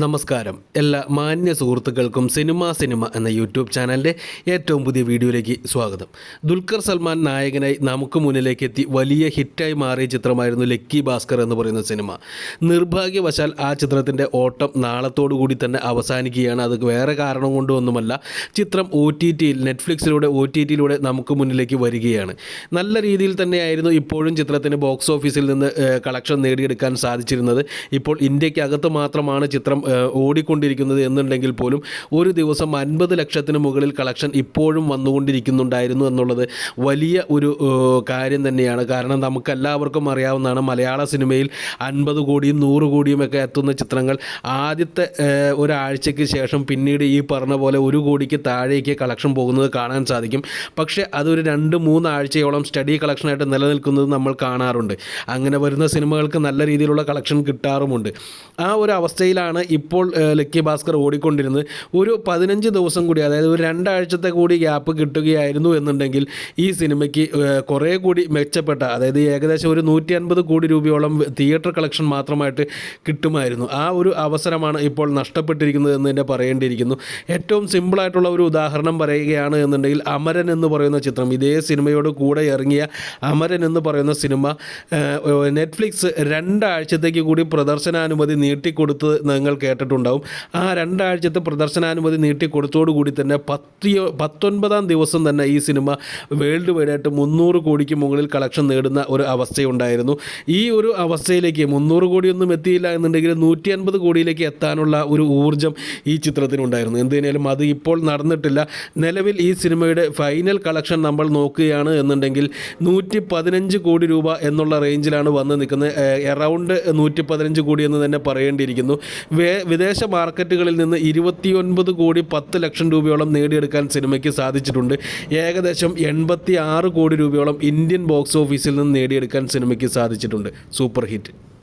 നമസ്കാരം എല്ലാ മാന്യ സുഹൃത്തുക്കൾക്കും സിനിമ എന്ന യൂട്യൂബ് ചാനലിൻ്റെ ഏറ്റവും പുതിയ വീഡിയോയിലേക്ക് സ്വാഗതം. ദുൽഖർ സൽമാൻ നായകനായി നമുക്ക് മുന്നിലേക്ക് എത്തി വലിയ ഹിറ്റായി മാറിയ ചിത്രമായിരുന്നു ലക്കി ഭാസ്കർ എന്ന് പറയുന്ന സിനിമ. നിർഭാഗ്യവശാൽ ആ ചിത്രത്തിൻ്റെ ഓട്ടം നാളത്തോടുകൂടി തന്നെ അവസാനിക്കുകയാണ്. അത് വേറെ കാരണം കൊണ്ടൊന്നുമല്ല, ചിത്രം നെറ്റ്ഫ്ലിക്സിലൂടെ നമുക്ക് മുന്നിലേക്ക് വരികയാണ്. നല്ല രീതിയിൽ തന്നെയായിരുന്നു ഇപ്പോഴും ചിത്രത്തിന് ബോക്സ് ഓഫീസിൽ നിന്ന് കളക്ഷൻ നേടിയെടുക്കാൻ സാധിച്ചിരുന്നത്. ഇപ്പോൾ ഇന്ത്യക്കകത്ത് മാത്രമാണ് ചിത്രം ഓടിക്കൊണ്ടിരിക്കുന്നത് എന്നുണ്ടെങ്കിൽ പോലും ഒരു ദിവസം 50 ലക്ഷത്തിന് മുകളിൽ കളക്ഷൻ ഇപ്പോഴും വന്നുകൊണ്ടിരിക്കുന്നുണ്ടായിരുന്നു എന്നുള്ളത് വലിയ ഒരു കാര്യം തന്നെയാണ്. കാരണം നമുക്കെല്ലാവർക്കും അറിയാവുന്നതാണ്, മലയാള സിനിമയിൽ 50 കോടിയും 100 കോടിയും ഒക്കെ എത്തുന്ന ചിത്രങ്ങൾ ആദ്യത്തെ ഒരാഴ്ചയ്ക്ക് ശേഷം പിന്നീട് ഈ പറഞ്ഞ പോലെ 1 കോടിക്ക് താഴേക്ക് കളക്ഷൻ പോകുന്നത് കാണാൻ സാധിക്കും. പക്ഷേ അതൊരു 2-3 ആഴ്ചയോളം സ്റ്റഡി കളക്ഷനായിട്ട് നിലനിൽക്കുന്നത് നമ്മൾ കാണാറുണ്ട്. അങ്ങനെ വരുന്ന സിനിമകൾക്ക് നല്ല രീതിയിലുള്ള കളക്ഷൻ കിട്ടാറുമുണ്ട്. ആ ഒരു അവസ്ഥയിലാണ് ഇപ്പോൾ ലക്കി ഭാസ്കർ ഓടിക്കൊണ്ടിരുന്നത്. ഒരു 15 ദിവസം കൂടി, അതായത് ഒരു 2 ആഴ്ചത്തെ കൂടി ഗ്യാപ്പ് കിട്ടുകയായിരുന്നു എന്നുണ്ടെങ്കിൽ ഈ സിനിമയ്ക്ക് കുറേ കൂടി മെച്ചപ്പെട്ട, അതായത് ഏകദേശം ഒരു 150 കോടി രൂപയോളം തിയേറ്റർ കളക്ഷൻ മാത്രമായിട്ട് കിട്ടുമായിരുന്നു. ആ ഒരു അവസരമാണ് ഇപ്പോൾ നഷ്ടപ്പെട്ടിരിക്കുന്നത് എന്ന് തന്നെ പറയേണ്ടിയിരിക്കുന്നു. ഏറ്റവും സിമ്പിളായിട്ടുള്ള ഒരു ഉദാഹരണം പറയുകയാണ് എന്നുണ്ടെങ്കിൽ അമരൻ എന്ന് പറയുന്ന ചിത്രം, ഇതേ സിനിമയോട് കൂടെ ഇറങ്ങിയ അമരൻ എന്ന് പറയുന്ന സിനിമ നെറ്റ്ഫ്ലിക്സ് 2 ആഴ്ചത്തേക്ക് കൂടി പ്രദർശനാനുമതി നീട്ടിക്കൊടുത്ത് നിങ്ങൾ കേട്ടിട്ടുണ്ടാവും. ആ 2 ആഴ്ചത്തെ പ്രദർശനാനുമതി നീട്ടിക്കൊടുത്തോടുകൂടി തന്നെ 19-ാം ദിവസം തന്നെ ഈ സിനിമ വേൾഡ് വൈഡായിട്ട് 300 കോടിക്ക് മുകളിൽ കളക്ഷൻ നേടുന്ന ഒരു അവസ്ഥയുണ്ടായിരുന്നു. ഈ ഒരു അവസ്ഥയിലേക്ക് 300 കോടിയൊന്നും എത്തിയില്ല എന്നുണ്ടെങ്കിൽ 150 കോടിയിലേക്ക് എത്താനുള്ള ഒരു ഊർജ്ജം ഈ ചിത്രത്തിനുണ്ടായിരുന്നു. എന്തിനാലും അത് ഇപ്പോൾ നടന്നിട്ടില്ല. നിലവിൽ ഈ സിനിമയുടെ ഫൈനൽ കളക്ഷൻ നമ്മൾ നോക്കുകയാണ് എന്നുണ്ടെങ്കിൽ 115 കോടി രൂപ എന്നുള്ള റേഞ്ചിലാണ് വന്ന് നിൽക്കുന്നത്. എറൗണ്ട് 115 കോടി എന്ന് തന്നെ പറയേണ്ടിയിരിക്കുന്നു. വിദേശ മാർക്കറ്റുകളിൽ നിന്ന് 29 കോടി 10 ലക്ഷം രൂപയോളം നേടിയെടുക്കാൻ സിനിമയ്ക്ക് സാധിച്ചിട്ടുണ്ട്. ഏകദേശം 86 കോടി രൂപയോളം ഇന്ത്യൻ ബോക്സ് ഓഫീസിൽ നിന്ന് നേടിയെടുക്കാൻ സിനിമയ്ക്ക് സാധിച്ചിട്ടുണ്ട്. Super hit.